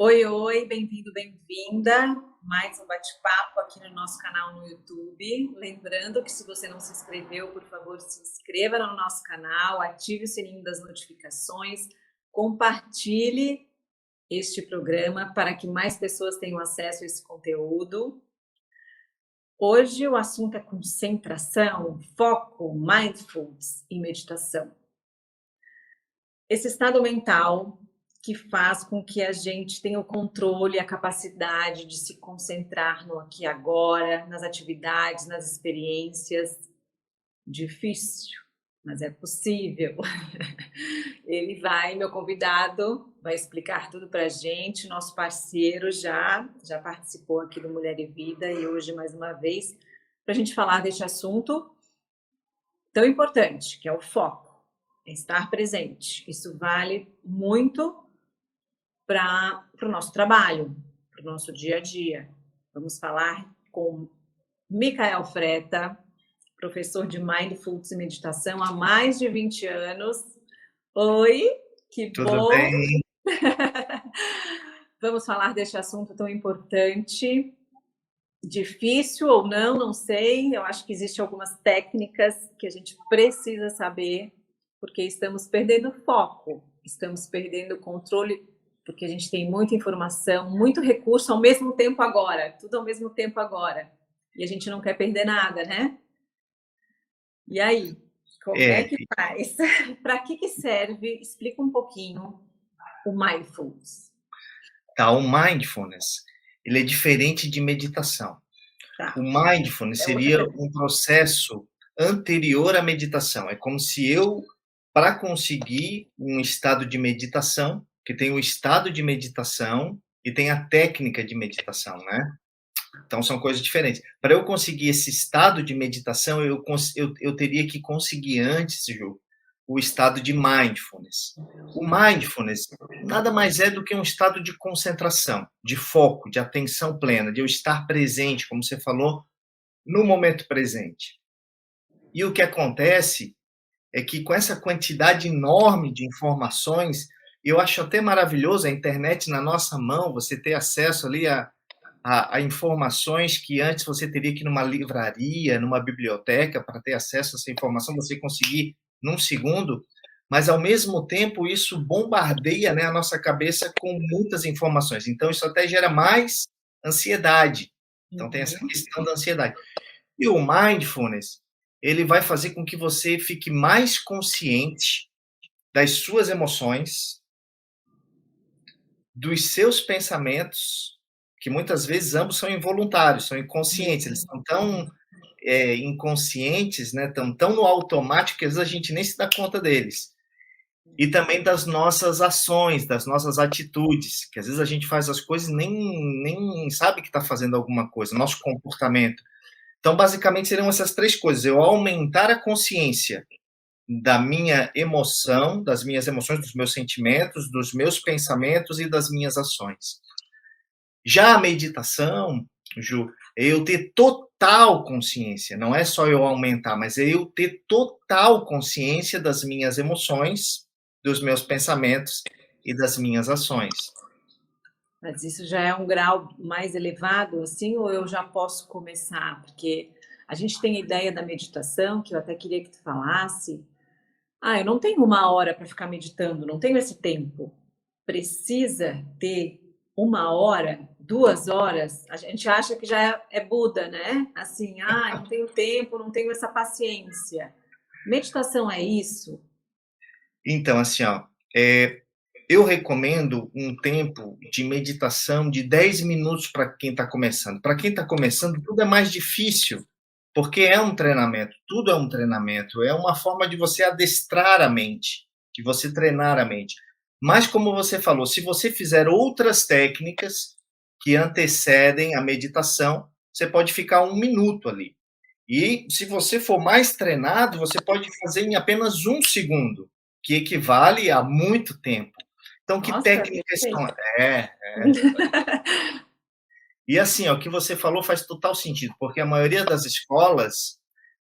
Oi, oi, bem-vindo, bem-vinda. Mais um bate-papo aqui no nosso canal no YouTube. Lembrando que se você não se inscreveu, por favor, se inscreva no nosso canal, ative o sininho das notificações, compartilhe este programa para que mais pessoas tenham acesso a esse conteúdo. Hoje o assunto é concentração, foco, mindfulness e meditação. Esse estado mental que faz com que a gente tenha o controle, a capacidade de se concentrar no aqui e agora, nas atividades, nas experiências. Difícil, mas é possível. Meu convidado, vai explicar tudo para a gente. Nosso parceiro já participou aqui do Mulher e Vida e hoje mais uma vez para a gente falar deste assunto tão importante, que é o foco, é estar presente. Isso vale muito para o nosso trabalho, para o nosso dia a dia. Vamos falar com Micael Freta, professor de Mindfulness e Meditação há mais de 20 anos. Oi, que Tudo bom! bem? Vamos falar deste assunto tão importante. Difícil ou não, não sei. Eu acho que existem algumas técnicas que a gente precisa saber, porque estamos perdendo foco, estamos perdendo o controle, porque a gente tem muita informação, muito recurso ao mesmo tempo agora, tudo ao mesmo tempo agora. E a gente não quer perder nada, né? E aí, como é É, que faz? Para que serve? Explica um pouquinho o mindfulness. tá, o mindfulness, ele é diferente de meditação. O Tá, mindfulness é outra seria pergunta. um processo anterior à meditação. É como se eu, para conseguir um estado de meditação, que tem o estado de meditação e tem a técnica de meditação, né? Então são coisas diferentes. Para eu conseguir esse estado de meditação, eu teria que conseguir antes, Ju, o estado de mindfulness. O mindfulness nada mais é do que um estado de concentração, de foco, de atenção plena, de eu estar presente, como você falou, no momento presente. E o que acontece é que com essa quantidade enorme de informações, eu acho até maravilhoso a internet na nossa mão, você ter acesso ali a informações que antes você teria que ir numa livraria, numa biblioteca para ter acesso a essa informação, você conseguir num segundo, mas ao mesmo tempo isso bombardeia, né, a nossa cabeça com muitas informações. Então isso até gera mais ansiedade. Então tem essa Uhum. questão da ansiedade. E o mindfulness, ele vai fazer com que você fique mais consciente das suas emoções, dos seus pensamentos, que muitas vezes ambos são involuntários, são inconscientes, eles Uhum. são tão inconscientes, né, tão no automático que às vezes a gente nem se dá conta deles. E também das nossas ações, das nossas atitudes, que às vezes a gente faz as coisas e nem sabe que está fazendo alguma coisa, nosso comportamento. Então, basicamente, seriam essas três coisas: eu aumentar a consciência da minha emoção, das minhas emoções, dos meus sentimentos, dos meus pensamentos e das minhas ações. Já a meditação, Ju, é eu ter total consciência, não é só eu aumentar, mas é eu ter total consciência das minhas emoções, dos meus pensamentos e das minhas ações. Mas isso já é um grau mais elevado, assim, ou eu já posso começar? Porque a gente tem a ideia da meditação, que eu até queria que tu falasse. Ah, eu não tenho uma hora para ficar meditando, não tenho esse tempo. Precisa ter uma hora, 2 horas? A gente acha que já é Buda, né? Assim, ah, não tenho tempo, não tenho essa paciência. Meditação é isso? Então, assim, ó, é, eu recomendo um tempo de meditação de 10 minutos para quem está começando. Para quem está começando, tudo é mais difícil, porque é um treinamento, tudo é um treinamento, é uma forma de você adestrar a mente, de você treinar a mente. Mas, como você falou, se você fizer outras técnicas que antecedem a meditação, você pode ficar 1 minuto ali. E se você for mais treinado, você pode fazer em apenas 1 segundo, que equivale a muito tempo. Então, que Nossa, técnicas são? perfeito. E assim, ó, o que você falou faz total sentido, porque a maioria das escolas,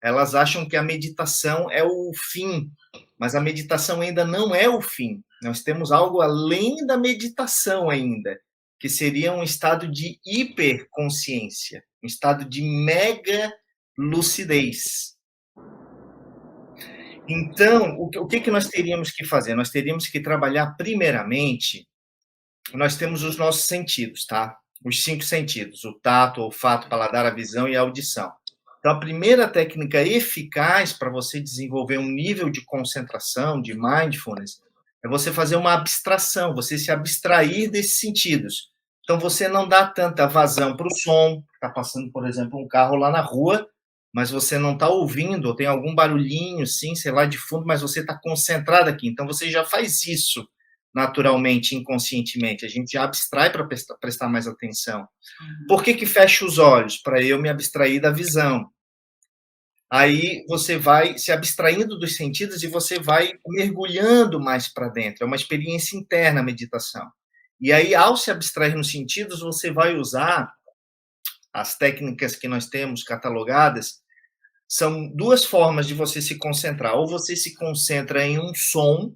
elas acham que a meditação é o fim, mas a meditação ainda não é o fim. Nós temos algo além da meditação ainda, que seria um estado de hiperconsciência, um estado de mega lucidez. Então, o que nós teríamos que fazer? Nós teríamos que trabalhar, primeiramente, nós temos os nossos sentidos, tá? Os 5 sentidos: o tato, o olfato, o paladar, a visão e a audição. Então, a primeira técnica eficaz para você desenvolver um nível de concentração, de mindfulness, é você fazer uma abstração, você se abstrair desses sentidos. Então, você não dá tanta vazão para o som, está passando, por exemplo, um carro lá na rua, mas você não está ouvindo, ou tem algum barulhinho, sim, sei lá, de fundo, mas você está concentrado aqui. Então, você já faz isso naturalmente, inconscientemente. A gente já abstrai para prestar mais atenção. Por que fecha os olhos? Para eu me abstrair da visão. Aí você vai se abstraindo dos sentidos e você vai mergulhando mais para dentro. É uma experiência interna a meditação. E aí, ao se abstrair nos sentidos, você vai usar as técnicas que nós temos catalogadas. São 2 formas de você se concentrar. Ou você se concentra em um som,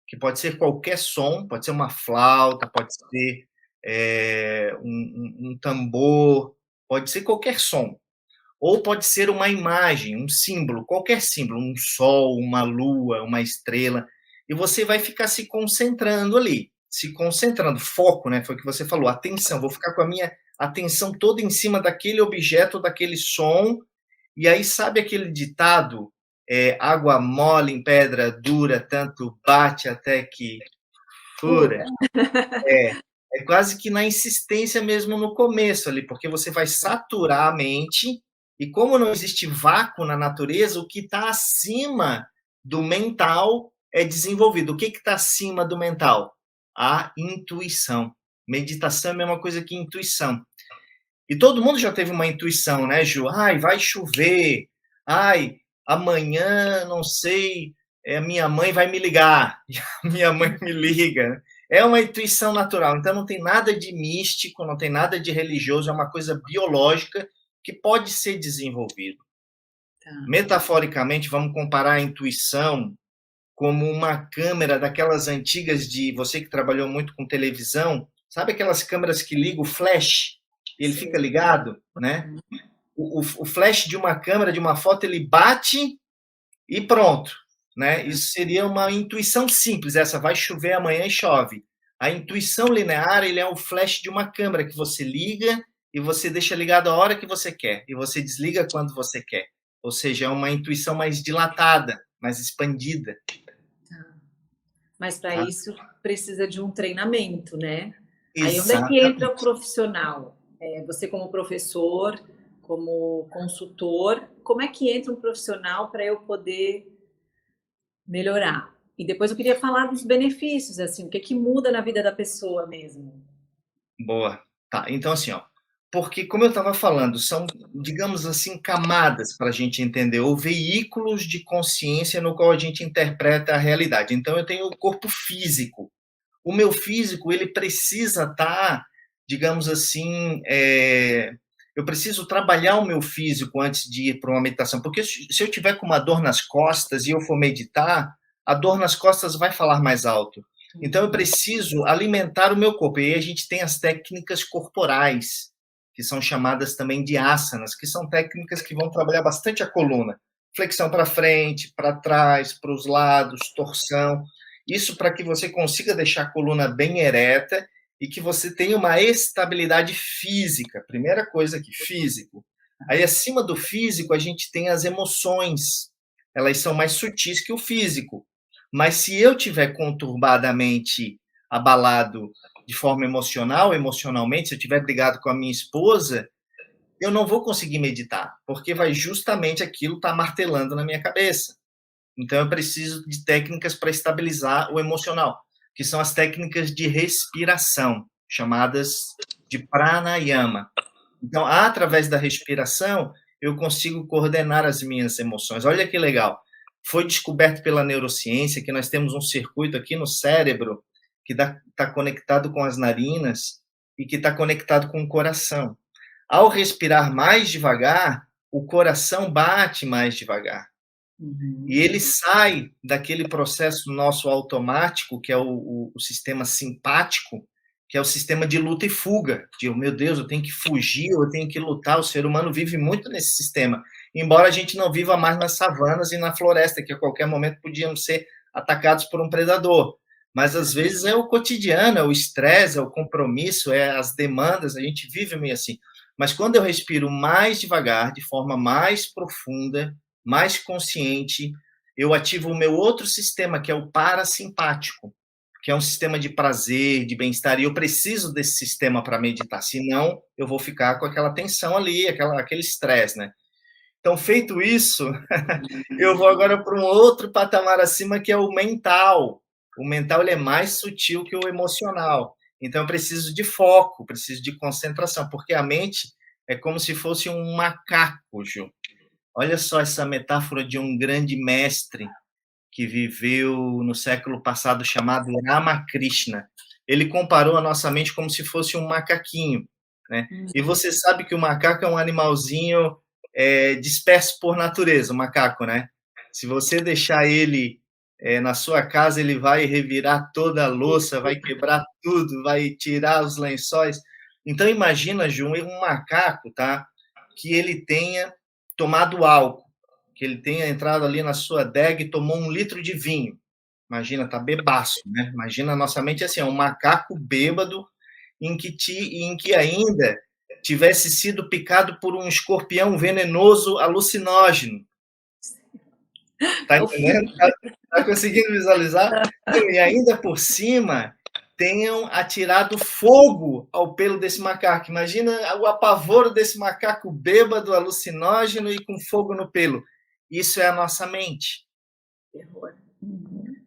que pode ser qualquer som, pode ser uma flauta, pode ser um tambor, pode ser qualquer som. Ou pode ser uma imagem, um símbolo, qualquer símbolo, um sol, uma lua, uma estrela, e você vai ficar se concentrando ali, se concentrando, foco, né? Foi o que você falou, atenção, vou ficar com a minha atenção toda em cima daquele objeto, daquele som, e aí sabe aquele ditado, água mole em pedra dura, tanto bate até que fura? É quase que na insistência mesmo no começo ali, porque você vai saturar a mente, e como não existe vácuo na natureza, o que está acima do mental é desenvolvido. O que está acima do mental? A intuição. Meditação é a mesma coisa que intuição. E todo mundo já teve uma intuição, né, Ju? Ai, vai chover. Ai, amanhã, não sei, minha mãe vai me ligar. Minha mãe me liga. É uma intuição natural. Então, não tem nada de místico, não tem nada de religioso, é uma coisa biológica que pode ser desenvolvido. Tá. Metaforicamente, vamos comparar a intuição como uma câmera daquelas antigas de você que trabalhou muito com televisão, sabe aquelas câmeras que ligam o flash? Ele Sim. fica ligado, né? O flash de uma câmera, de uma foto, ele bate e pronto, né? Isso seria uma intuição simples, essa vai chover amanhã e chove. A intuição linear, ele é o flash de uma câmera que você liga e você deixa ligado a hora que você quer e você desliga quando você quer. Ou seja, é uma intuição mais dilatada, mais expandida. Mas para isso precisa de um treinamento, né? Exatamente. Aí onde é que entra o profissional? Você como professor, como consultor, como é que entra um profissional para eu poder melhorar? E depois eu queria falar dos benefícios, assim, o que muda na vida da pessoa mesmo. Boa. Tá, então assim, ó, porque como eu estava falando, são, digamos assim, camadas para a gente entender, ou veículos de consciência no qual a gente interpreta a realidade. Então eu tenho o corpo físico. O meu físico, ele precisa estar, digamos assim, eu preciso trabalhar o meu físico antes de ir para uma meditação, porque se eu tiver com uma dor nas costas e eu for meditar, a dor nas costas vai falar mais alto. Então eu preciso alimentar o meu corpo, e aí a gente tem as técnicas corporais, que são chamadas também de asanas, que são técnicas que vão trabalhar bastante a coluna, flexão para frente, para trás, para os lados, torção. Isso para que você consiga deixar a coluna bem ereta e que você tenha uma estabilidade física. Primeira coisa aqui, físico. Aí, acima do físico, a gente tem as emoções. Elas são mais sutis que o físico. Mas se eu tiver conturbadamente abalado de forma emocional, emocionalmente, se eu tiver brigado com a minha esposa, eu não vou conseguir meditar, porque vai justamente aquilo estar martelando na minha cabeça. Então, eu preciso de técnicas para estabilizar o emocional, que são as técnicas de respiração, chamadas de pranayama. Então, através da respiração, eu consigo coordenar as minhas emoções. Olha que legal. Foi descoberto pela neurociência que nós temos um circuito aqui no cérebro que está conectado com as narinas e que está conectado com o coração. Ao respirar mais devagar, o coração bate mais devagar. E ele sai daquele processo nosso automático, que é o sistema simpático, que é o sistema de luta e fuga, de, meu Deus, eu tenho que fugir, eu tenho que lutar, o ser humano vive muito nesse sistema, embora a gente não viva mais nas savanas e na floresta, que a qualquer momento podíamos ser atacados por um predador, mas às vezes é o cotidiano, é o estresse, é o compromisso, é as demandas, a gente vive meio assim, mas quando eu respiro mais devagar, de forma mais profunda, mais consciente, eu ativo o meu outro sistema, que é o parasimpático, que é um sistema de prazer, de bem-estar, e eu preciso desse sistema para meditar, senão eu vou ficar com aquela tensão ali, aquele estresse, né? Então, feito isso, eu vou agora para um outro patamar acima, que é o mental. O mental ele é mais sutil que o emocional. Então, eu preciso de foco, preciso de concentração, porque a mente é como se fosse um macaco, Ju. Olha só essa metáfora de um grande mestre que viveu no século passado, chamado Ramakrishna. Ele comparou a nossa mente como se fosse um macaquinho, né? E você sabe que o macaco é um animalzinho disperso por natureza, o macaco, né? Se você deixar ele na sua casa, ele vai revirar toda a louça, vai quebrar tudo, vai tirar os lençóis. Então, imagina, Ju, um macaco, tá? Que ele tenha tomado álcool, que ele tenha entrado ali na sua adega e tomou 1 litro de vinho. Imagina, tá bebaço, né? Imagina, a nossa mente assim, é um macaco bêbado em que ainda tivesse sido picado por um escorpião venenoso alucinógeno. Tá entendendo? Tá conseguindo visualizar? E ainda por cima, tenham atirado fogo ao pelo desse macaco. Imagina o apavoro desse macaco bêbado, alucinógeno e com fogo no pelo. Isso é a nossa mente.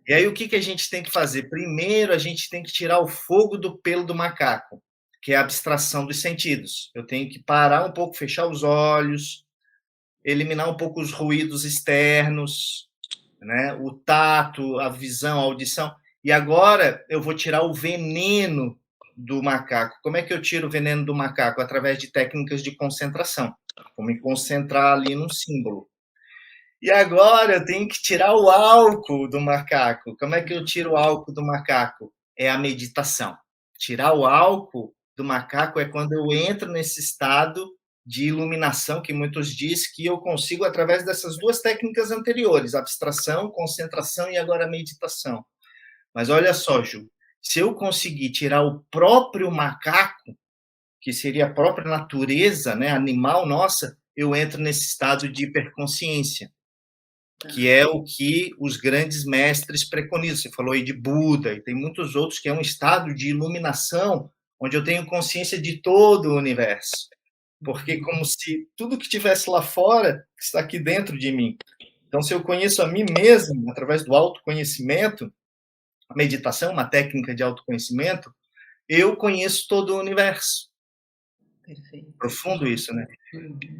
E aí, o que a gente tem que fazer? Primeiro, a gente tem que tirar o fogo do pelo do macaco, que é a abstração dos sentidos. Eu tenho que parar um pouco, fechar os olhos, eliminar um pouco os ruídos externos, né? O tato, a visão, a audição. E agora eu vou tirar o veneno do macaco. Como é que eu tiro o veneno do macaco? Através de técnicas de concentração. Vou me concentrar ali num símbolo. E agora eu tenho que tirar o álcool do macaco. Como é que eu tiro o álcool do macaco? É a meditação. Tirar o álcool do macaco é quando eu entro nesse estado de iluminação, que muitos dizem que eu consigo através dessas duas técnicas anteriores, abstração, concentração e agora meditação. Mas olha só, Ju, se eu conseguir tirar o próprio macaco, que seria a própria natureza, né, animal nossa, eu entro nesse estado de hiperconsciência, que é o que os grandes mestres preconizam. Você falou aí de Buda, e tem muitos outros, que é um estado de iluminação, onde eu tenho consciência de todo o universo. Porque como se tudo que tivesse lá fora está aqui dentro de mim. Então, se eu conheço a mim mesmo, através do autoconhecimento, a meditação, uma técnica de autoconhecimento, eu conheço todo o universo. Perfeito. Profundo isso, né?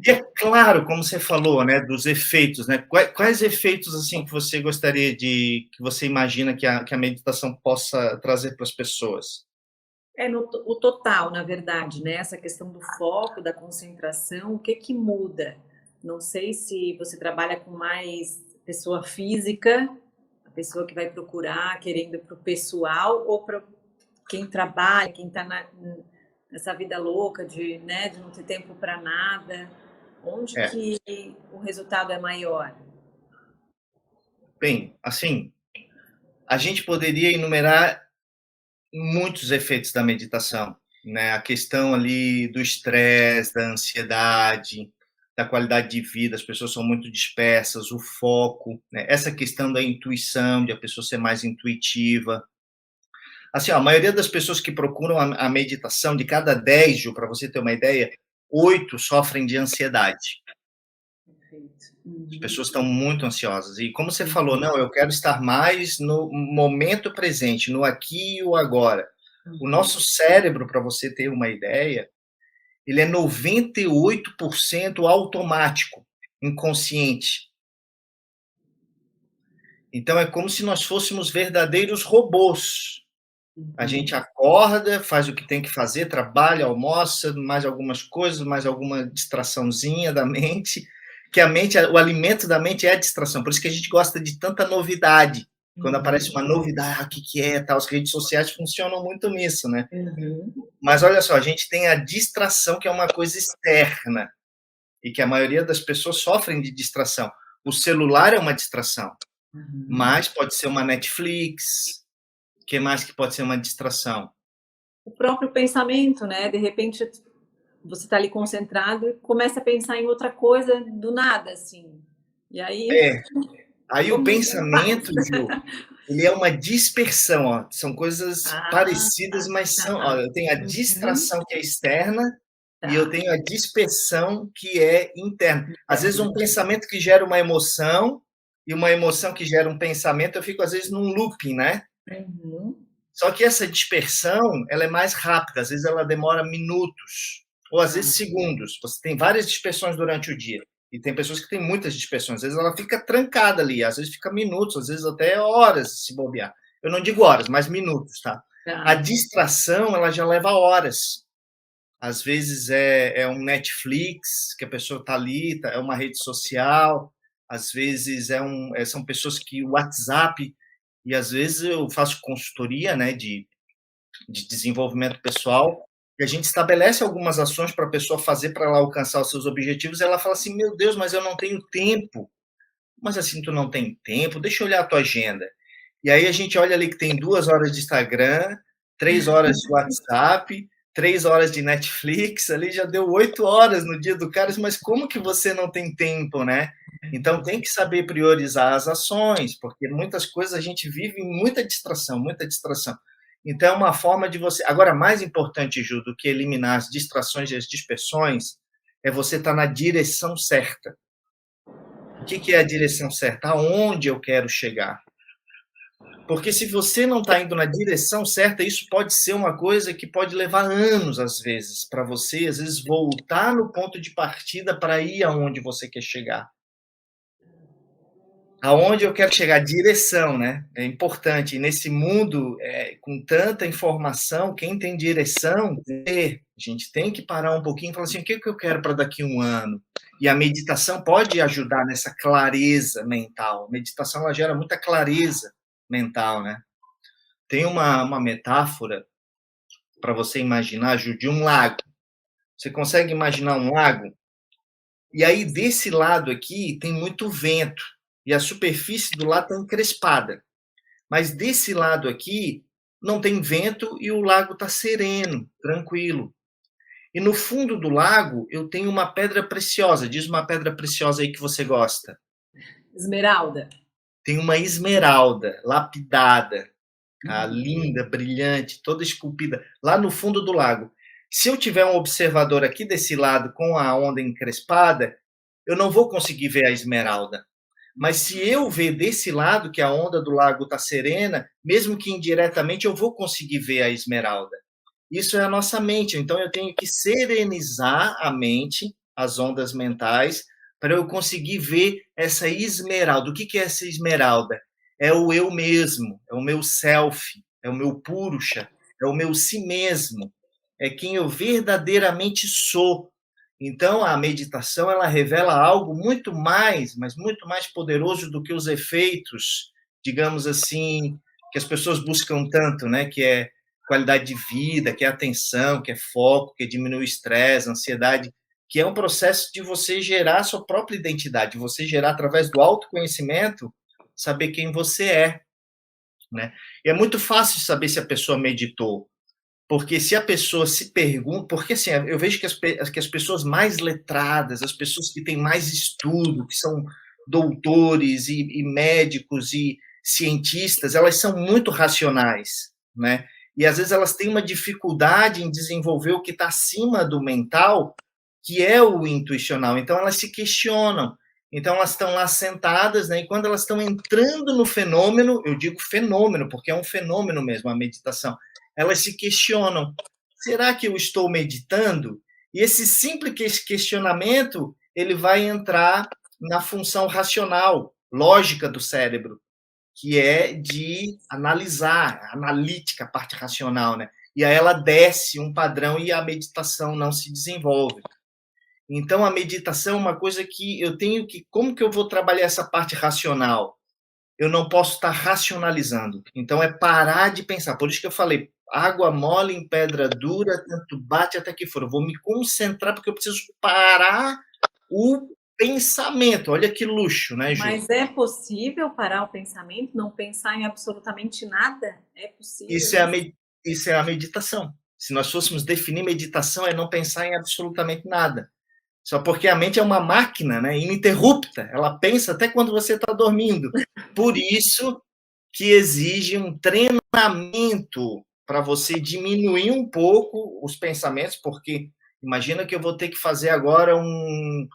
E é claro, como você falou, né, dos efeitos, né? Quais efeitos assim que você gostaria que você imagina que a meditação possa trazer para as pessoas? O total, na verdade, né? Essa questão do foco, da concentração, o que muda? Não sei se você trabalha com mais pessoa física, a pessoa que vai procurar, querendo para o pessoal, ou para quem trabalha, quem está nessa vida louca de não ter tempo para nada. Onde que o resultado é maior? Bem, assim, a gente poderia enumerar muitos efeitos da meditação, né? A questão ali do estresse, da ansiedade, da qualidade de vida, as pessoas são muito dispersas, o foco, né? Essa questão da intuição, de a pessoa ser mais intuitiva. Assim, a maioria das pessoas que procuram a meditação, de cada 10, Ju, para você ter uma ideia, 8 sofrem de ansiedade. As pessoas estão muito ansiosas. E como você falou, não, eu quero estar mais no momento presente, no aqui e o agora. O nosso cérebro, para você ter uma ideia, ele é 98% automático, inconsciente. Então, é como se nós fôssemos verdadeiros robôs. A gente acorda, faz o que tem que fazer, trabalha, almoça, mais algumas coisas, mais alguma distraçãozinha da mente, que a mente, o alimento da mente é a distração, por isso que a gente gosta de tanta novidade, Quando Uhum. aparece uma novidade, o que que é, tal, as redes sociais funcionam muito nisso, né. Uhum. Mas olha só, a gente tem a distração, que é uma coisa externa, e que a maioria das pessoas sofrem de distração. O celular é uma distração, Uhum. mas pode ser uma Netflix, o que mais que pode ser uma distração? O próprio pensamento, né? De repente você está ali concentrado e começa a pensar em outra coisa do nada, assim. E aí, É, aí o como você faz? pensamento, Ju, ele é uma dispersão, ó, são coisas Ah, parecidas, tá. mas são, ó, eu tenho a Uhum. distração que é externa e eu Tá. tenho a dispersão que é interna. Às vezes um Interna. pensamento que gera uma emoção e uma emoção que gera um pensamento, eu fico às vezes num looping, né? Uhum. Só que essa dispersão, ela é mais rápida, às vezes ela demora minutos, ou às vezes Tá. segundos. Você tem várias dispersões durante o dia, e tem pessoas que têm muitas dispersões. Às vezes ela fica trancada ali, às vezes fica minutos, às vezes até horas, se bobear. Eu não digo horas, mas minutos, tá? A Tá. distração, ela já leva horas. Às vezes é um Netflix, que a pessoa está ali, é uma rede social, às vezes são pessoas que o WhatsApp, e às vezes eu faço consultoria, né, de desenvolvimento pessoal, e a gente estabelece algumas ações para a pessoa fazer para ela alcançar os seus objetivos, e ela fala assim, meu Deus, mas eu não tenho tempo. Mas assim, tu não tem tempo? Deixa eu olhar a tua agenda. E aí a gente olha ali que tem 2 horas de Instagram, 3 horas de WhatsApp, 3 horas de Netflix, ali já deu 8 horas no dia do cara, mas como que você não tem tempo, né? Então tem que saber priorizar as ações, porque muitas coisas a gente vive em muita distração, muita distração. Então é uma forma de você. Agora, mais importante, Ju, do que eliminar as distrações e as dispersões, é você estar na direção certa. O que que é a direção certa? Aonde eu quero chegar? Porque se você não está indo na direção certa, isso pode ser uma coisa que pode levar anos, às vezes, para você, às vezes, voltar no ponto de partida para ir aonde você quer chegar. Aonde eu quero chegar? Direção, né? É importante. E nesse mundo, com tanta informação, quem tem direção, a gente tem que parar um pouquinho e falar assim: o que que eu quero para daqui a um ano? E a meditação pode ajudar nessa clareza mental. A meditação ela gera muita clareza mental, né? Tem uma metáfora para você imaginar, Ju, de um lago. Você consegue imaginar um lago? E aí, desse lado aqui, tem muito vento. E a superfície do lago está encrespada. Mas desse lado aqui, não tem vento e o lago está sereno, tranquilo. E no fundo do lago, eu tenho uma pedra preciosa. Diz uma pedra preciosa aí que você gosta. Esmeralda. Tem uma esmeralda lapidada, tá? Uhum. Linda, brilhante, toda esculpida, lá no fundo do lago. Se eu tiver um observador aqui desse lado com a onda encrespada, eu não vou conseguir ver a esmeralda. Mas se eu ver desse lado, que a onda do lago está serena, mesmo que indiretamente, eu vou conseguir ver a esmeralda. Isso é a nossa mente. Então eu tenho que serenizar a mente, as ondas mentais, para eu conseguir ver essa esmeralda. O que é essa esmeralda? É o eu mesmo, é o meu self, é o meu purusha, é o meu si mesmo, é quem eu verdadeiramente sou. Então a meditação ela revela algo muito mais, mas muito mais poderoso do que os efeitos, digamos assim, que as pessoas buscam tanto, né? Que é qualidade de vida, que é atenção, que é foco, que diminui o estresse, a ansiedade, que é um processo de você gerar a sua própria identidade, você gerar através do autoconhecimento, saber quem você é, né? E é muito fácil saber se a pessoa meditou, porque se a pessoa se pergunta, porque assim, eu vejo que as pessoas mais letradas, as pessoas que têm mais estudo, que são doutores e médicos e cientistas, elas são muito racionais, né? E às vezes elas têm uma dificuldade em desenvolver o que está acima do mental, que é o intuicional. Então elas se questionam. Então elas estão lá sentadas, né? E quando elas estão entrando no fenômeno, eu digo fenômeno, porque é um fenômeno mesmo a meditação, elas se questionam: será que eu estou meditando? E esse simples questionamento ele vai entrar na função racional, lógica do cérebro, que é de analisar, analítica, a parte racional, né? E aí ela desce um padrão e a meditação não se desenvolve. Então a meditação é uma coisa que eu tenho que, como que eu vou trabalhar essa parte racional? eu não posso estar racionalizando. Então, é parar de pensar. Por isso que eu falei, água mole em pedra dura, tanto bate até que for. Eu vou me concentrar, porque eu preciso parar o pensamento. Olha que luxo, né, Ju? Mas é possível parar o pensamento, não pensar em absolutamente nada? É possível Isso é, isso? isso é a meditação. Se nós fôssemos definir meditação, é não pensar em absolutamente nada. Só porque a mente é uma máquina, né, ininterrupta. Ela pensa até quando você está dormindo. Por isso que exige um treinamento para você diminuir um pouco os pensamentos, porque imagina que eu vou ter que fazer agora uma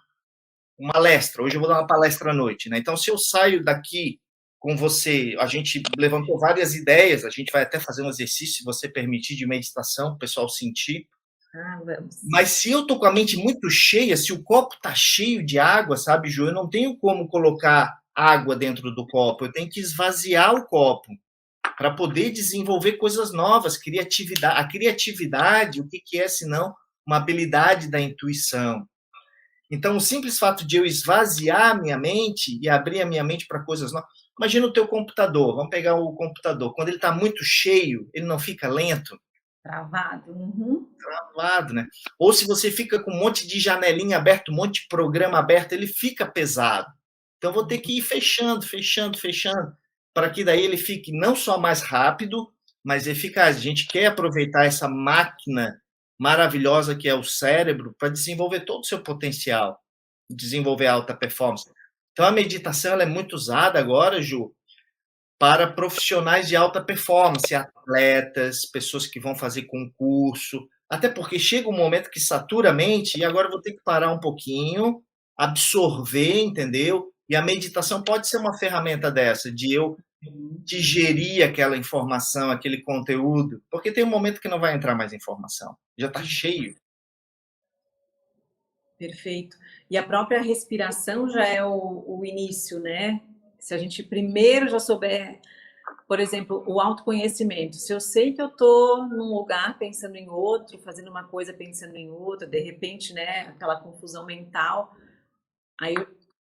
palestra. Hoje eu vou dar uma palestra à noite, né? Então, se eu saio daqui com você, a gente levantou várias ideias, a gente vai até fazer um exercício, se você permitir, de meditação, para o pessoal sentir. Ah, vamos. Mas se eu tô com a mente muito cheia, se o copo tá cheio de água, sabe, Ju, eu não tenho como colocar água dentro do copo, eu tenho que esvaziar o copo para poder desenvolver coisas novas, criatividade. A criatividade, o que que é senão uma habilidade da intuição? Então, o simples fato de eu esvaziar a minha mente e abrir a minha mente para coisas novas. Imagina o teu computador, vamos pegar o computador. Quando ele está muito cheio, ele não fica lento, Travado. Uhum. travado, né? Ou se você fica com um monte de janelinha aberta, um monte de programa aberto, ele fica pesado. Então, vou ter que ir fechando, fechando, fechando, para que daí ele fique não só mais rápido, mas eficaz. A gente quer aproveitar essa máquina maravilhosa que é o cérebro para desenvolver todo o seu potencial, desenvolver alta performance. Então, a meditação ela é muito usada agora, Ju, para profissionais de alta performance, atletas, pessoas que vão fazer concurso, até porque chega um momento que satura a mente e agora eu vou ter que parar um pouquinho, absorver, entendeu? E a meditação pode ser uma ferramenta dessa, de eu digerir aquela informação, aquele conteúdo, porque tem um momento que não vai entrar mais informação, já está cheio. Perfeito. E a própria respiração já é o início, né? Se a gente primeiro já souber, por exemplo, o autoconhecimento. Se eu sei que eu estou num lugar pensando em outro, fazendo uma coisa pensando em outra, de repente, né, aquela confusão mental, aí eu,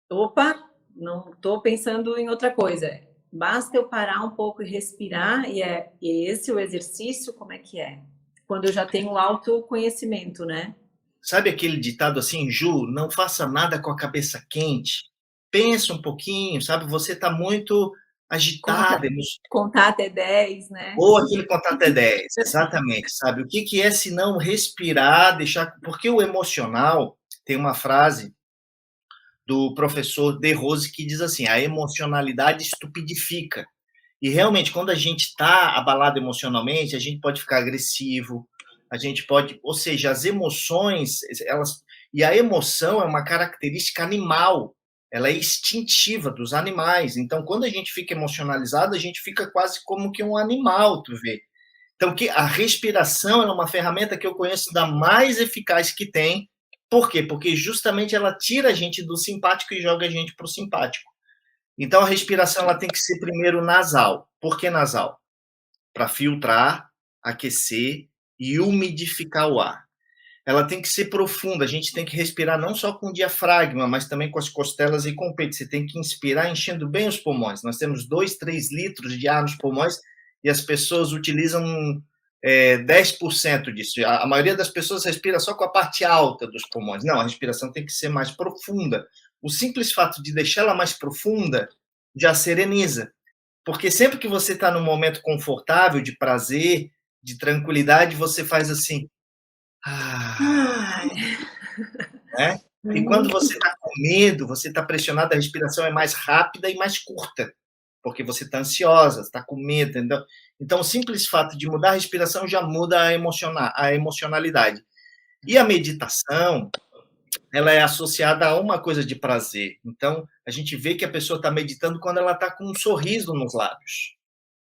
opa, não estou pensando em outra coisa. Basta eu parar um pouco e respirar, e esse o exercício, como é que é? Quando eu já tenho o autoconhecimento, né? Sabe aquele ditado assim, Ju, não faça nada com a cabeça quente? Pensa um pouquinho, sabe? Você está muito agitada, Conta, contar até 10, né? ou aquele contar até 10, exatamente, sabe? O que que é se não respirar, deixar. Porque o emocional, tem uma frase do professor De Rose que diz assim: a emocionalidade estupidifica. E realmente, quando a gente está abalado emocionalmente, a gente pode ficar agressivo, a gente pode. Ou seja, as emoções, elas. E a emoção é uma característica animal, ela é instintiva dos animais. Então, quando a gente fica emocionalizado, a gente fica quase como que um animal, tu vê. Então, que a respiração é uma ferramenta que eu conheço da mais eficaz que tem. Por quê? Porque justamente ela tira a gente do simpático e joga a gente para o simpático. Então, a respiração ela tem que ser primeiro nasal. Por que nasal? Para filtrar, aquecer e umidificar o ar. Ela tem que ser profunda, a gente tem que respirar não só com o diafragma, mas também com as costelas e com o peito. Você tem que inspirar enchendo bem os pulmões. Nós temos 2, 3 litros de ar nos pulmões e as pessoas utilizam 10% disso. A maioria das pessoas respira só com a parte alta dos pulmões. Não, a respiração tem que ser mais profunda. O simples fato de deixá-la mais profunda já sereniza. Porque sempre que você está num momento confortável, de prazer, de tranquilidade, você faz assim. Ai, Né? E quando você está com medo, você está pressionado, a respiração é mais rápida e mais curta, porque você está ansiosa, está com medo, entendeu? Então, o simples fato de mudar a respiração já muda a emocionalidade. E a meditação, ela é associada a uma coisa de prazer. Então, a gente vê que a pessoa está meditando quando ela está com um sorriso nos lábios.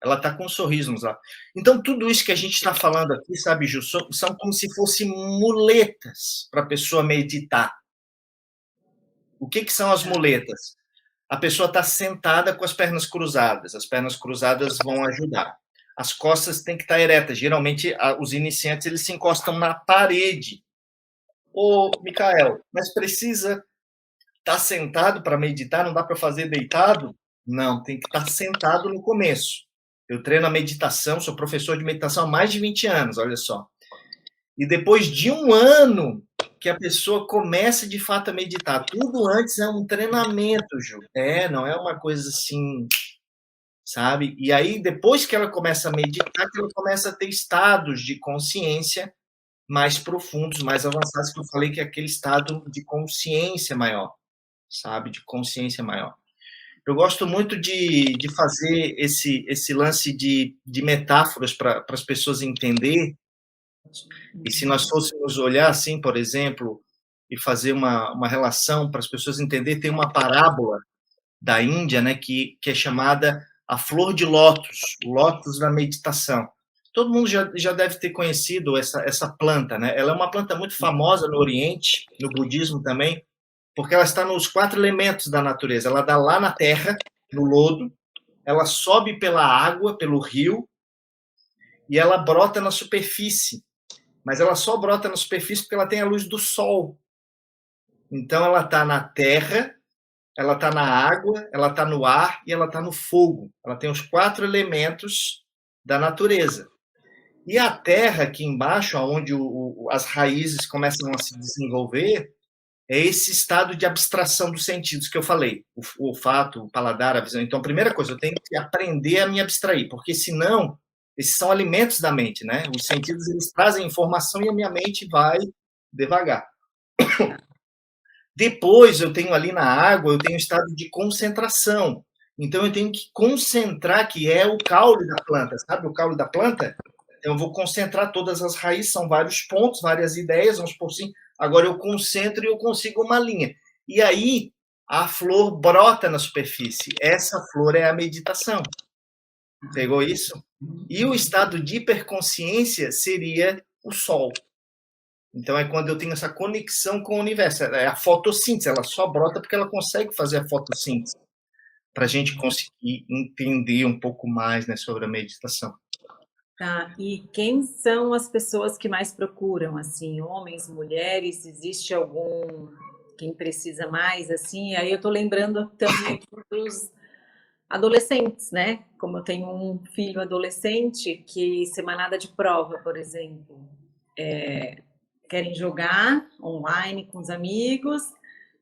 Ela está com um sorriso nos lábios. Então, tudo isso que a gente está falando aqui, sabe, Ju, são como se fossem muletas para a pessoa meditar. O que, que são as muletas? A pessoa está sentada com as pernas cruzadas. As pernas cruzadas vão ajudar. As costas têm que estar eretas. Geralmente, os iniciantes eles se encostam na parede. Ô, Mikael, mas precisa estar sentado para meditar? Não dá para fazer deitado? Não, tem que estar sentado no começo. Eu treino a meditação, sou professor de meditação há mais de 20 anos, olha só. E depois de um ano que a pessoa começa de fato a meditar, tudo antes é um treinamento, Ju. Não é uma coisa assim, sabe? E aí, depois que ela começa a meditar, que ela começa a ter estados de consciência mais profundos, mais avançados, que eu falei que é aquele estado de consciência maior, sabe? De consciência maior. Eu gosto muito de fazer esse lance de metáforas para as pessoas entender. E se nós fôssemos olhar assim, por exemplo, e fazer uma relação para as pessoas entenderem, tem uma parábola da Índia, né, que é chamada a flor de lótus, o lótus da meditação. Todo mundo já deve ter conhecido essa planta, né? Ela é uma planta muito famosa no Oriente, no budismo também, porque ela está nos 4 elementos da natureza. Ela dá lá na terra, no lodo, ela sobe pela água, pelo rio, e ela brota na superfície. Mas ela só brota na superfície porque ela tem a luz do sol. Então ela está na terra, ela está na água, ela está no ar e ela está no fogo. Ela tem os 4 elementos da natureza. E a terra aqui embaixo, onde as raízes começam a se desenvolver, é esse estado de abstração dos sentidos que eu falei. O olfato, o paladar, a visão. Então, a primeira coisa, eu tenho que aprender a me abstrair, porque senão, esses são alimentos da mente, né? Os sentidos, eles trazem informação e a minha mente vai devagar. Depois, eu tenho ali na água, eu tenho um estado de concentração. Então, eu tenho que concentrar, que é o caule da planta. Sabe o caule da planta? Então, eu vou concentrar todas as raízes, são vários pontos, várias ideias, vamos por assim. Agora eu concentro e eu consigo uma linha. E aí, a flor brota na superfície. Essa flor é a meditação. Pegou isso? E o estado de hiperconsciência seria o sol. Então é quando eu tenho essa conexão com o universo. É a fotossíntese, ela só brota porque ela consegue fazer a fotossíntese. Para a gente conseguir entender um pouco mais, né, sobre a meditação. Tá, e quem são as pessoas que mais procuram, assim, homens, mulheres, existe algum, quem precisa mais, assim? Aí eu tô lembrando também dos adolescentes, né? Como eu tenho um filho adolescente que semanada de prova, por exemplo, querem jogar online com os amigos,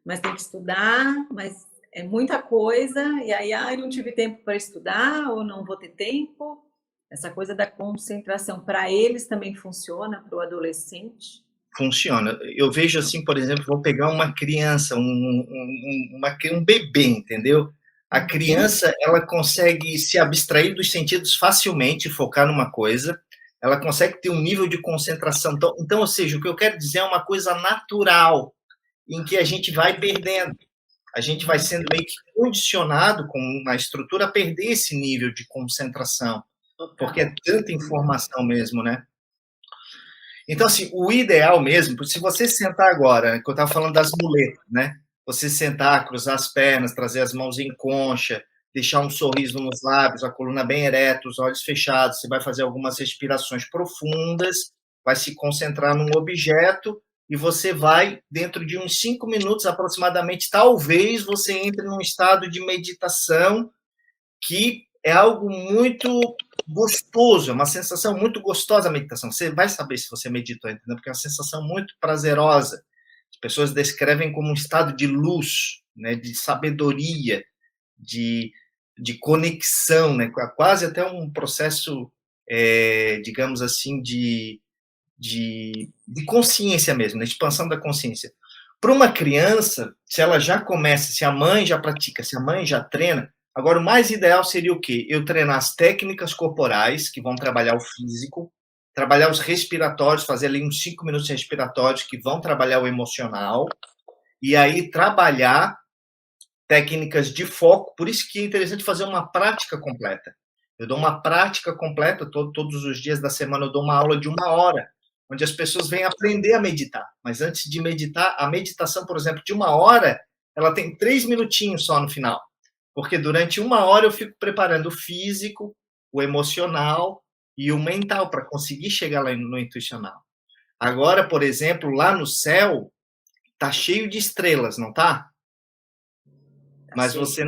mas tem que estudar, mas é muita coisa, e aí, eu não tive tempo para estudar, ou não vou ter tempo. Essa coisa da concentração, para eles também funciona, para o adolescente? Funciona. Eu vejo assim, por exemplo, vou pegar uma criança, um bebê, entendeu? A criança, ela consegue se abstrair dos sentidos facilmente, focar numa coisa, ela consegue ter um nível de concentração. Então, ou seja, o que eu quero dizer é uma coisa natural, em que a gente vai perdendo. A gente vai sendo meio que condicionado com uma estrutura a perder esse nível de concentração, porque é tanta informação mesmo, né? Então, assim, o ideal mesmo, se você sentar agora, que eu estava falando das muletas, né? Você sentar, cruzar as pernas, trazer as mãos em concha, deixar um sorriso nos lábios, a coluna bem ereta, os olhos fechados, você vai fazer algumas respirações profundas, vai se concentrar num objeto e você vai, dentro de uns 5 minutos aproximadamente, talvez você entre num estado de meditação que é algo muito gostoso, é uma sensação muito gostosa a meditação. Você vai saber se você meditou, entendeu? Porque é uma sensação muito prazerosa. As pessoas descrevem como um estado de luz, né, de sabedoria, de, de conexão, né, quase até um processo, digamos assim, de consciência mesmo, né, expansão da consciência. Para uma criança, se ela já começa, se a mãe já pratica, se a mãe já treina, agora o mais ideal seria o quê? Eu treinar as técnicas corporais, que vão trabalhar o físico, trabalhar os respiratórios, fazer ali uns 5 minutos respiratórios, que vão trabalhar o emocional, e aí trabalhar técnicas de foco, por isso que é interessante fazer uma prática completa. Eu dou uma prática completa, todos os dias da semana eu dou uma aula de 1 hora, onde as pessoas vêm aprender a meditar. Mas antes de meditar, a meditação, por exemplo, de 1 hora, ela tem 3 minutinhos só no final. Porque durante 1 hora eu fico preparando o físico, o emocional e o mental para conseguir chegar lá no intuicional. Agora, por exemplo, lá no céu, tá cheio de estrelas, não tá? mas Achei.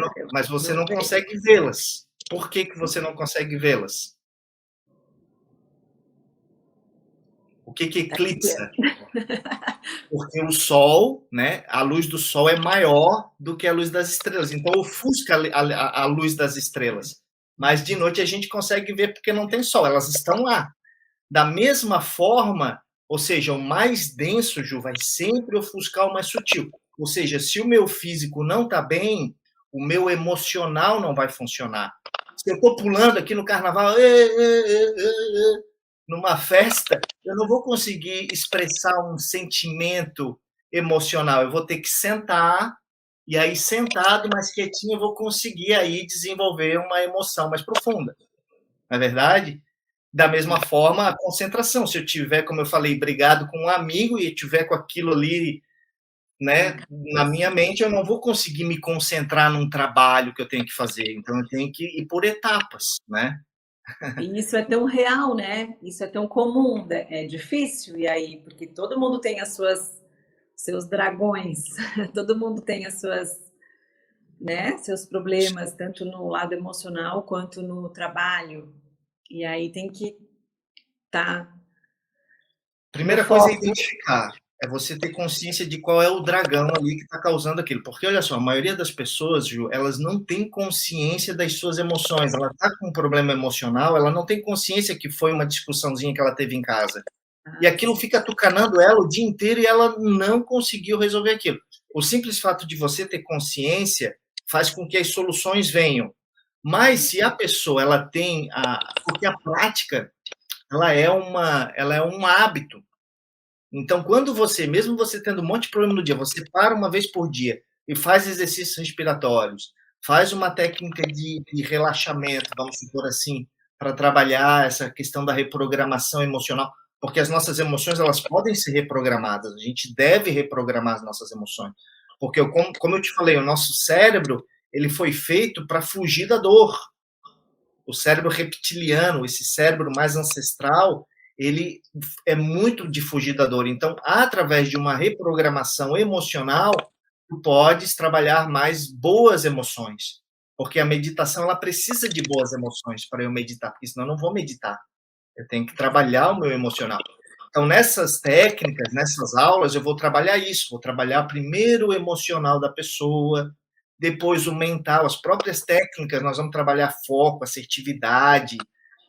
você não consegue vê-las. Por que que você não consegue vê-las? O que que Tá eclipsa? explicando. Porque o Sol, né, a luz do Sol é maior do que a luz das estrelas, então ofusca a luz das estrelas. Mas de noite a gente consegue ver porque não tem Sol, elas estão lá. Da mesma forma, ou seja, o mais denso, Ju, vai sempre ofuscar o mais sutil. Ou seja, se o meu físico não está bem, o meu emocional não vai funcionar. Se eu estou pulando aqui no carnaval, numa festa, eu não vou conseguir expressar um sentimento emocional. Eu vou ter que sentar, e aí, sentado, mais quietinho, eu vou conseguir aí desenvolver uma emoção mais profunda. Não é verdade? Da mesma forma, a concentração. Se eu tiver, como eu falei, brigado com um amigo e tiver com aquilo ali, né, na minha mente, eu não vou conseguir me concentrar num trabalho que eu tenho que fazer. Então, eu tenho que ir por etapas, né? E isso é tão real, né? Isso é tão comum, né? É difícil, e aí, porque todo mundo tem as suas seus dragões, todo mundo tem as suas, né, seus problemas, tanto no lado emocional quanto no trabalho. E aí tem que estar no Primeira coisa é foco. identificar, é você ter consciência de qual é o dragão ali que está causando aquilo. Porque, olha só, a maioria das pessoas, Ju, elas não tem consciência das suas emoções. Ela está com um problema emocional, ela não tem consciência que foi uma discussãozinha que ela teve em casa. E Ah, aquilo fica tucanando ela o dia inteiro e ela não conseguiu resolver aquilo. O simples fato de você ter consciência faz com que as soluções venham. Mas se a pessoa ela tem porque a prática ela é um hábito. Então, quando você, mesmo você tendo um monte de problema no dia, você para uma vez por dia e faz exercícios respiratórios, faz uma técnica de relaxamento, vamos supor assim, para trabalhar essa questão da reprogramação emocional, porque as nossas emoções elas podem ser reprogramadas, a gente deve reprogramar as nossas emoções, porque como eu te falei, o nosso cérebro ele foi feito para fugir da dor. O cérebro reptiliano, esse cérebro mais ancestral, ele é muito de fugir da dor. Então, através de uma reprogramação emocional, tu podes trabalhar mais boas emoções. Porque a meditação, ela precisa de boas emoções para eu meditar, porque senão eu não vou meditar. Eu tenho que trabalhar o meu emocional. Então, nessas técnicas, nessas aulas, eu vou trabalhar isso. Vou trabalhar primeiro o emocional da pessoa, depois o mental, as próprias técnicas, nós vamos trabalhar foco, assertividade,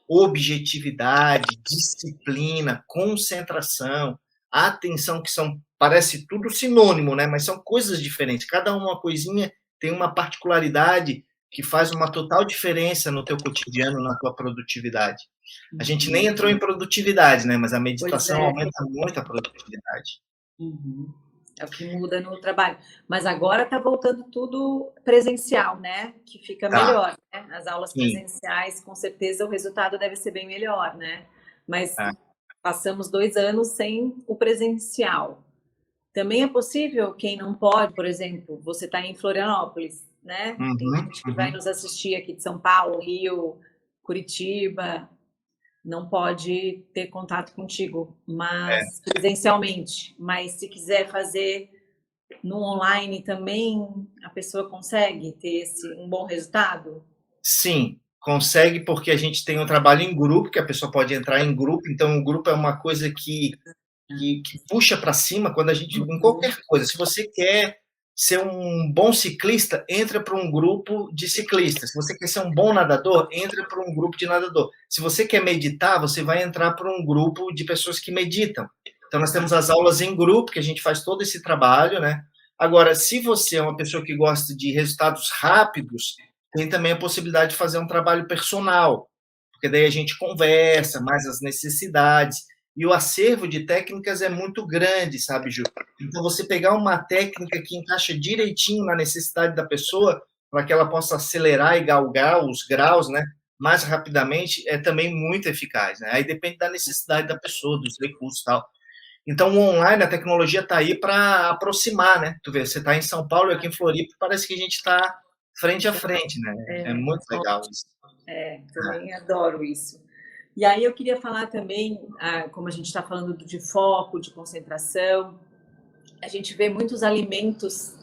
objetividade, disciplina, concentração, atenção, que são, parece tudo sinônimo, né? Mas são coisas diferentes. Cada uma coisinha tem uma particularidade que faz uma total diferença no teu cotidiano, na tua produtividade. A gente nem entrou em produtividade, né? Mas a pois meditação é. aumenta muito a produtividade. Uhum. É o que muda no trabalho. Mas agora está voltando tudo presencial, né? Que fica Tá, melhor, né? As aulas sim. presenciais, com certeza o resultado deve ser bem melhor, né? Mas É. passamos 2 anos sem o presencial. Também é possível quem não pode, por exemplo, você está em Florianópolis, né? Tem Uhum, gente que vai uhum. nos assistir aqui de São Paulo, Rio, Curitiba, não pode ter contato contigo, É. mas presencialmente. Mas se quiser fazer no online também, a pessoa consegue ter um bom resultado? Sim, consegue porque a gente tem um trabalho em grupo, que a pessoa pode entrar em grupo, então o grupo é uma coisa que puxa para cima quando a gente, em Uhum. qualquer coisa, se você quer ser um bom ciclista, entra para um grupo de ciclistas. Se você quer ser um bom nadador, entra para um grupo de nadador. Se você quer meditar, você vai entrar para um grupo de pessoas que meditam. Então, nós temos as aulas em grupo, que a gente faz todo esse trabalho, né? Agora, se você é uma pessoa que gosta de resultados rápidos, tem também a possibilidade de fazer um trabalho personal, porque daí a gente conversa mais as necessidades. E o acervo de técnicas é muito grande, sabe, Ju? Então, você pegar uma técnica que encaixa direitinho na necessidade da pessoa, para que ela possa acelerar e galgar os graus, né, mais rapidamente, é também muito eficaz, né? Aí depende da necessidade da pessoa, dos recursos e tal. Então, o online, a tecnologia está aí para aproximar, né? Tu vê, você está em São Paulo e aqui em Floripa, parece que a gente está frente a frente, né? É É, muito legal isso. também adoro isso. E aí eu queria falar também, como a gente está falando de foco, de concentração, a gente vê muitos alimentos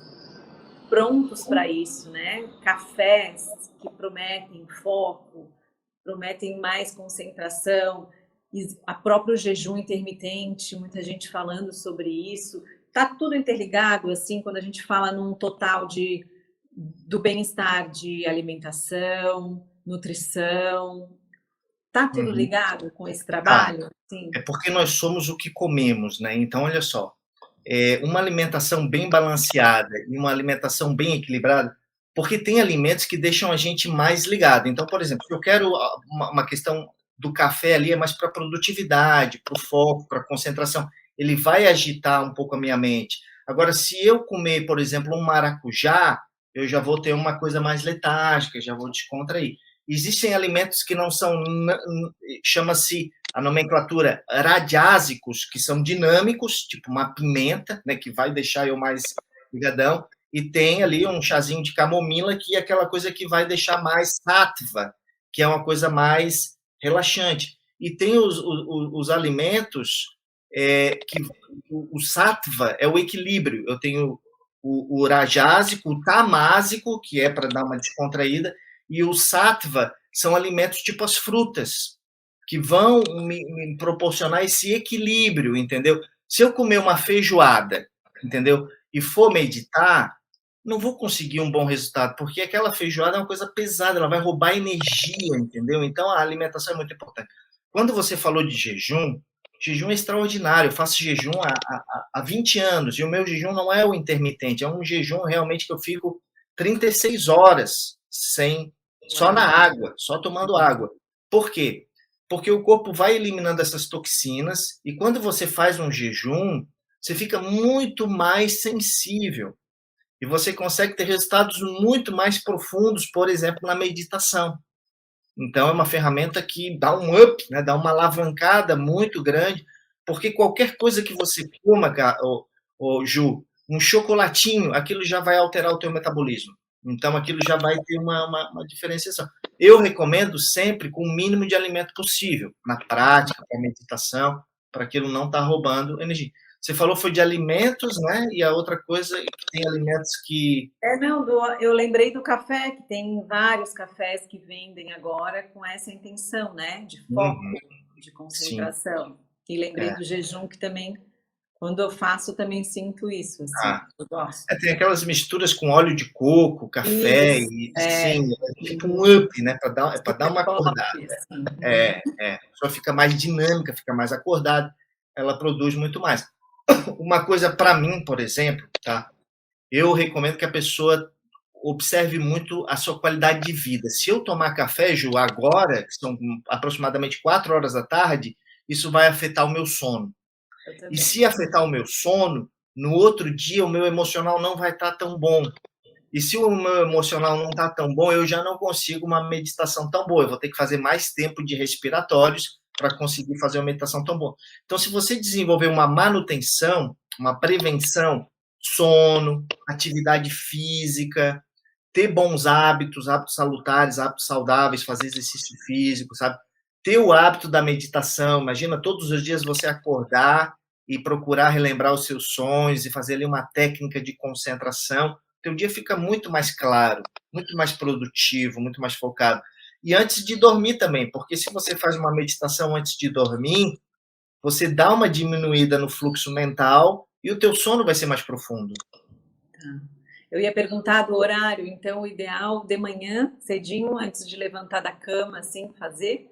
prontos para isso, né? Cafés que prometem foco, prometem mais concentração, a próprio jejum intermitente, muita gente falando sobre isso. Tá tudo interligado, assim, quando a gente fala num total do bem-estar de alimentação, nutrição. Tá tudo Uhum. ligado com esse Tá. trabalho? Sim. É porque nós somos o que comemos, né? Então, olha só, uma alimentação bem balanceada e uma alimentação bem equilibrada, porque tem alimentos que deixam a gente mais ligado. Então, por exemplo, se eu quero uma questão do café ali, é mais para produtividade, para o foco, para concentração. Ele vai agitar um pouco a minha mente. Agora, se eu comer, por exemplo, um maracujá, eu já vou ter uma coisa mais letárgica, já vou descontrair. Existem alimentos que não são, chama-se a nomenclatura radiásicos, que são dinâmicos, tipo uma pimenta, né, que vai deixar eu mais ligadão, e tem ali um chazinho de camomila, que é aquela coisa que vai deixar mais sattva, que é uma coisa mais relaxante. E tem os alimentos que o sattva é o equilíbrio. Eu tenho o rajásico, o tamásico, que é para dar uma descontraída, e o sattva são alimentos tipo as frutas, que vão me proporcionar esse equilíbrio, entendeu? Se eu comer uma feijoada, entendeu? E for meditar, não vou conseguir um bom resultado, porque aquela feijoada é uma coisa pesada, ela vai roubar energia, entendeu? Então a alimentação é muito importante. Quando você falou de jejum, jejum é extraordinário. Eu faço jejum há 20 anos, e o meu jejum não é o intermitente, é um jejum realmente que eu fico 36 horas sem, só na Uau. água, só tomando água. Por quê? Porque o corpo vai eliminando essas toxinas, e quando você faz um jejum, você fica muito mais sensível. E você consegue ter resultados muito mais profundos, por exemplo, na meditação. Então, é uma ferramenta que dá um up, né? Dá uma alavancada muito grande, porque qualquer coisa que você coma, Ju, um chocolatinho, aquilo já vai alterar o teu metabolismo. Então, aquilo já vai ter uma diferenciação. Eu recomendo sempre com o mínimo de alimento possível, na prática, para meditação, para aquilo não estar roubando energia. Você falou foi de alimentos, né? E a outra coisa, tem alimentos que... Não, eu lembrei do café, que tem vários cafés que vendem agora com essa intenção, né? De foco, Uhum, de sim, concentração. E lembrei é. do jejum, que também, quando eu faço, também sinto isso, assim. Ah, Eu gosto. tem aquelas misturas com óleo de coco, café, Isso, e é. sim, é tipo um Uhum. up, né? Para dar Super uma top, acordada. assim. Uhum. A pessoa fica mais dinâmica, fica mais acordada, ela produz muito mais. Uma coisa para mim, por exemplo, tá? Eu recomendo que a pessoa observe muito a sua qualidade de vida. Se eu tomar café, Ju, agora, que são aproximadamente 4 horas da tarde, isso vai afetar o meu sono. Eu E também. se afetar o meu sono, no outro dia o meu emocional não vai estar tão bom. E se o meu emocional não está tão bom, eu já não consigo uma meditação tão boa. Eu vou ter que fazer mais tempo de respiratórios para conseguir fazer uma meditação tão boa. Então, se você desenvolver uma manutenção, uma prevenção, sono, atividade física, ter bons hábitos, hábitos salutares, hábitos saudáveis, fazer exercício físico, sabe? Ter o hábito da meditação. Imagina todos os dias você acordar e procurar relembrar os seus sonhos e fazer ali uma técnica de concentração. Teu dia fica muito mais claro, muito mais produtivo, muito mais focado. E antes de dormir também, porque se você faz uma meditação antes de dormir, você dá uma diminuída no fluxo mental e o teu sono vai ser mais profundo. Tá. Eu ia perguntar do horário, então o ideal de manhã, cedinho, antes de levantar da cama, assim, fazer?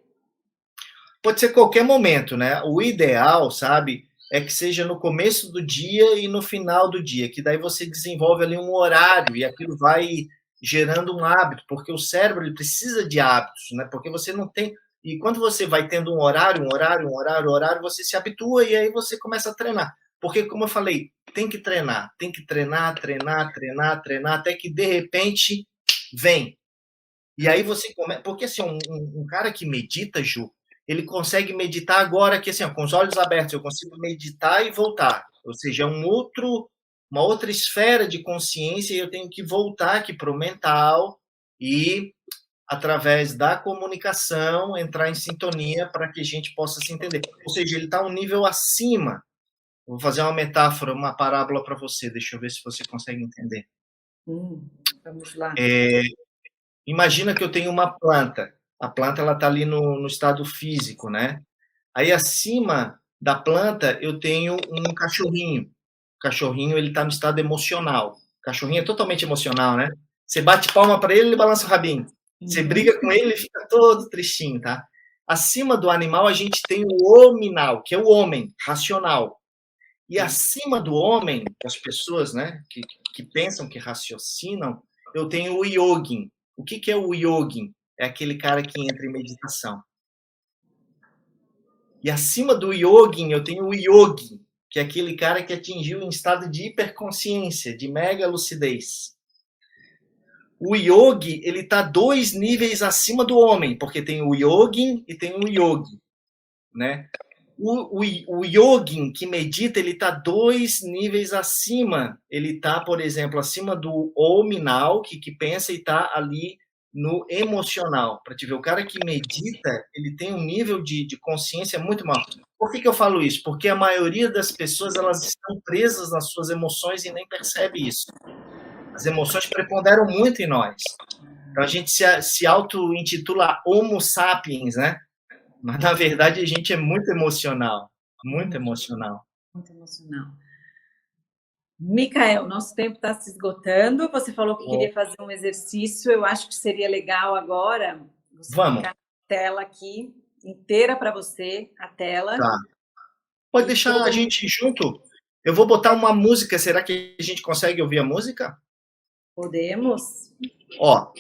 Pode ser qualquer momento, né? O ideal, sabe, é que seja no começo do dia e no final do dia, que daí você desenvolve ali um horário e aquilo vai gerando um hábito, porque o cérebro ele precisa de hábitos, né? Porque você não tem. E quando você vai tendo um horário, você se habitua e aí você começa a treinar. Porque, como eu falei, tem que treinar, treinar, treinar, treinar, até que de repente vem. E aí você começa. Porque assim, um cara que medita, Ju, ele consegue meditar agora que assim, ó, com os olhos abertos, eu consigo meditar e voltar. Ou seja, uma outra esfera de consciência e eu tenho que voltar aqui para o mental e, através da comunicação, entrar em sintonia para que a gente possa se entender. Ou seja, ele está um nível acima. Vou fazer uma metáfora, uma parábola para você, deixa eu ver se você consegue entender. Vamos lá. Imagina que eu tenho uma planta. A planta ela está ali no estado físico, né? Aí acima da planta eu tenho um cachorrinho. O cachorrinho ele está no estado emocional. O cachorrinho é totalmente emocional, né? Você bate palma para ele, ele balança o rabinho. Você briga com ele, ele fica todo tristinho, tá? Acima do animal a gente tem o hominal, que é o homem, racional. E acima do homem, as pessoas, né, que pensam, que raciocinam, eu tenho o yogin. O que é o yogin? É aquele cara que entra em meditação. E acima do yogin, eu tenho o yogi, que é aquele cara que atingiu um estado de hiperconsciência, de mega lucidez. O yogi, ele está 2 níveis acima do homem, porque tem o yogin e tem o yogi, né? O yogin que medita, ele está 2 níveis acima. Ele está, por exemplo, acima do hominal, que pensa, e está ali no emocional. Para te ver, o cara que medita, ele tem um nível de consciência muito maior. Por que eu falo isso? Porque a maioria das pessoas, elas estão presas nas suas emoções e nem percebe isso. As emoções preponderam muito em nós. Então a gente se auto-intitula Homo sapiens, né? Mas, na verdade, a gente é muito emocional. Muito emocional. Muito emocional. Micael, nosso tempo está se esgotando. Você falou que queria fazer um exercício. Eu acho que seria legal agora você ficar na tela aqui, inteira para você, a tela. Tá. Pode deixar a gente junto. Eu vou botar uma música. Será que a gente consegue ouvir a música? Podemos. Ó,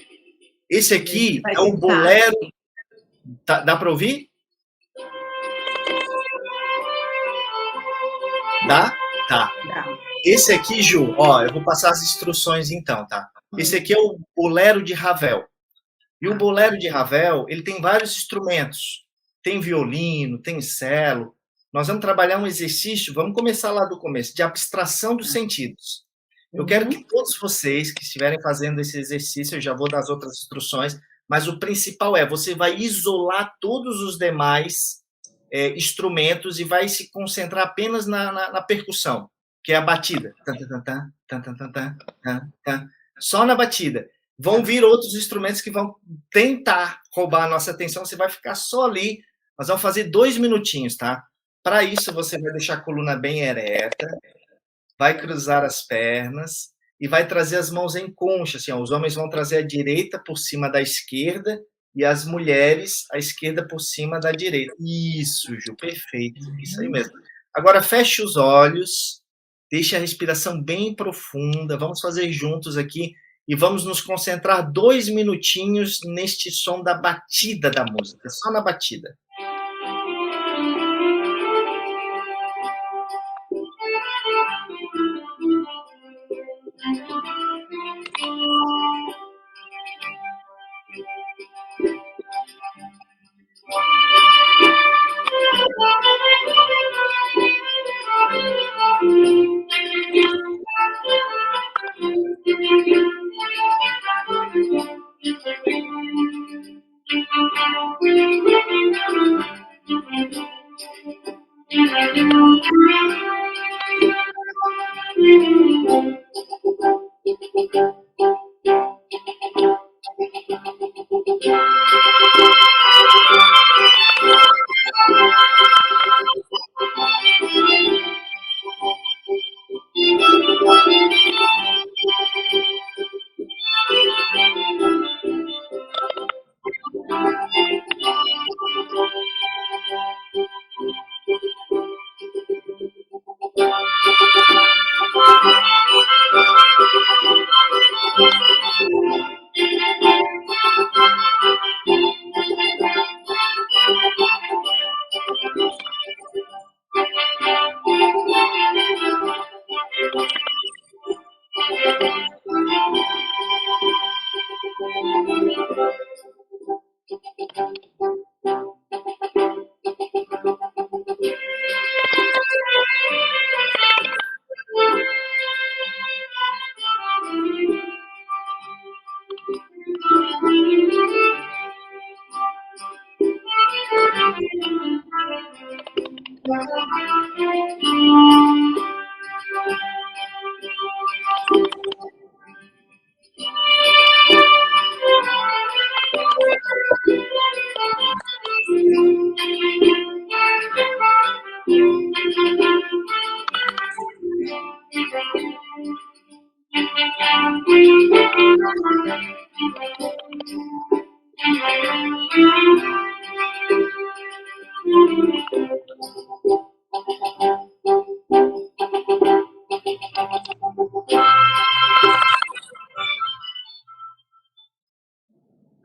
esse aqui é o bolero. Tá, dá para ouvir? Dá? Tá. Esse aqui, Ju, ó, eu vou passar as instruções então, tá? Esse aqui é o bolero de Ravel. E o bolero de Ravel, ele tem vários instrumentos. Tem violino, tem cello. Nós vamos trabalhar um exercício, vamos começar lá do começo, de abstração dos sentidos. Eu quero que todos vocês que estiverem fazendo esse exercício, eu já vou dar as outras instruções, mas o principal é, você vai isolar todos os demais instrumentos e vai se concentrar apenas na percussão, que é a batida. Só na batida. Vão vir outros instrumentos que vão tentar roubar a nossa atenção, você vai ficar só ali. Nós vamos fazer 2 minutinhos, tá? Para isso, você vai deixar a coluna bem ereta, vai cruzar as pernas e vai trazer as mãos em concha. Assim, ó, os homens vão trazer a direita por cima da esquerda e as mulheres a esquerda por cima da direita. Isso, Ju, perfeito. Isso aí mesmo. Agora, feche os olhos, deixe a respiração bem profunda. Vamos fazer juntos aqui e vamos nos concentrar 2 minutinhos neste som da batida da música, só na batida.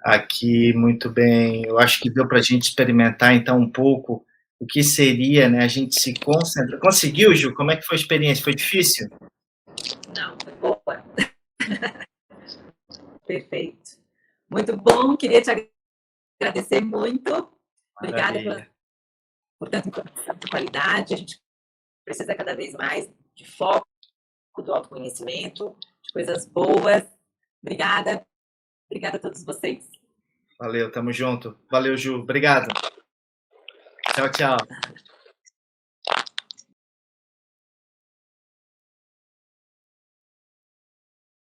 aqui muito bem. Eu acho que deu para a gente experimentar, então, um pouco o que seria, né, a gente se concentrar. Conseguiu, Ju? Como é que foi a experiência? Foi difícil? Não, foi boa. Perfeito. Muito bom, queria te agradecer muito. Obrigada por tanta informação de qualidade. A gente precisa cada vez mais de foco, do autoconhecimento, de coisas boas. Obrigada. Obrigada a todos vocês. Valeu, tamo junto. Valeu, Ju. Obrigado. Tchau, tchau.